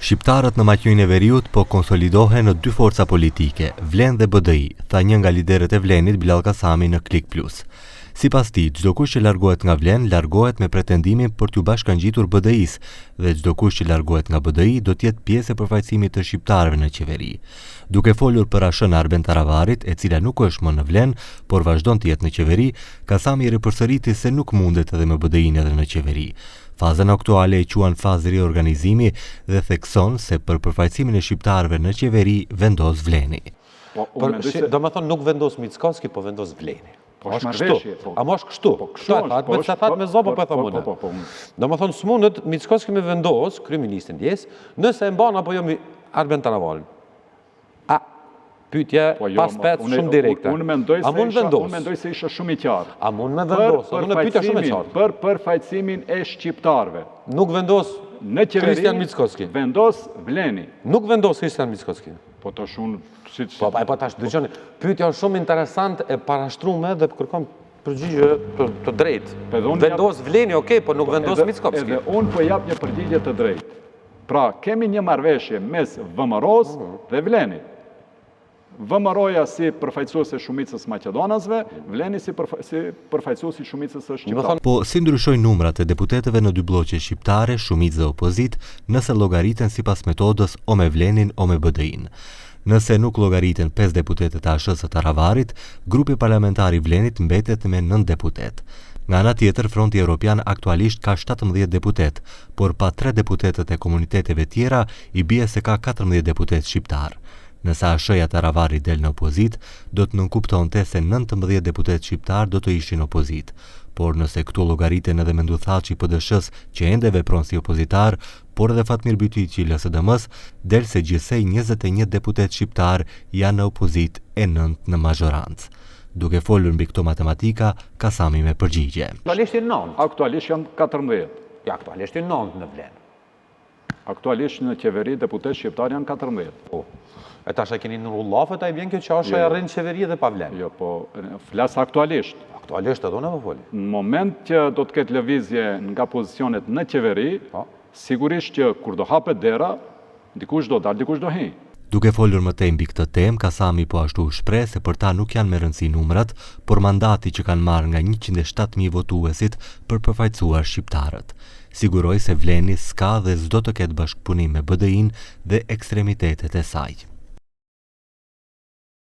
Shqiptarët në Maqedoninë e Veriut po konsolidohen në dy forca politike, Vlen dhe BDI, tha një nga liderët e Vlenit, Bilal Kasami në Klik Plus. Sipas tij, çdo kush që largohet nga Vlen, largohet me pretendimin për t'u bashkangjitur BDI-s, dhe çdo kush që largohet nga BDI do të jetë pjesë e përfaqësimit të shqiptarëve në qeveri. Duke folur për Ashën Arben Taravarit, e cila nuk është më në Vlen, por vazhdon të jetë në qeveri, Kasami ripërsëriti se nuk mundet edhe me BDI-n edhe në qeveri. Fazën aktuale e quan fazë riorganizimi dhe thekson se për përfaqësimin e shqiptarëve në qeveri vendos Vleni. Do më thonë nuk vendos Mickoski, po vendos Vleni. Po është kështu. A më është kështu? Kështu me zopo po e thonë unë. Do më thonë s'mundet Mickoski me vendos, kryeministin djes, nëse e mban apo jo Arben Taravarin. Pytje pas pet shumë direkte. Unë mendoj se isha shumë i qartë. A mund me vendos? Unë pytja shumë i qartë. Për përfaqësimin e shqiptarëve. Nuk vendos në qeveri Kristian Mickoski. Vendos Vleni. Nuk vendos Kristian Mickoski. Po tash unë Po tash dëgjoni. Pyetja është shumë interesante e parashtruar dhe kërkon përgjigje të drejtë. Vendos Vleni, okay, po nuk vendos Mickoski. Edhe unë po jap një përgjigje të drejtë. Pra, kemi një marrëveshje mes VMRO-s dhe Vlenit. VMRO-ja si përfaqësues e shumicës maqedonasve, Vleni si përfaqësues i shumicës së shqiptarëve. Po si ndryshojnë numrat e deputetëve në dy bloqe shqiptare, shumicë dhe opozit, nëse llogariten sipas metodës o me Vlenin o me BDI-n. Nëse nuk llogariten 5 deputetët e Ashës së Taravarit, grupi parlamentar i Vlenit mbetet me 9 deputet. Nga ana tjetër, Fronti Evropian aktualisht ka 17 deputet, por pa 3 deputetët e komuniteteve tjera i bie se ka 14 deputet shqiptar. Nëse Ashëja Taravari del në opozit, do të nënkuptonte se 19 deputet shqiptar do të ishin opozit. Por nëse këtu llogariten edhe Menduthaçi i PD-s që ende vepron si opozitar, por edhe Fatmir Bytyqi i LSDM-s, del se gjithsej 21 deputet shqiptar janë në opozit e 9 në mazhorancë. Duke folur mbi këto matematika, Kasami me përgjigje. Aktualisht janë 9. Aktualisht janë 14. Ja, aktualisht janë 9 në Vlen. Aktualisht në qeveri deputet shqiptar janë 14. E tash e keni në rullafet, a i vjen kjo që Asha e rrinë qeveri dhe pa Vlen? Jo, po flas aktualisht. Aktualisht edhe unë e vëfoli. Në moment që do të ketë lëvizje nga pozicionet në qeveri, sigurisht që kur do hapet dera, dikush do dalë, dikush do hej. Duke folur më tej mbi këtë temë, Kasami po ashtu shpreh se për ta nuk janë me rëndësi numrat, por mandati që kanë marrë nga 107.000 votuesit për përfaqësuar shqiptarët. Siguroi se Vleni s'ka dhe s'do të ketë bashkëpunim me BDI-n dhe ekstremitetet e saj.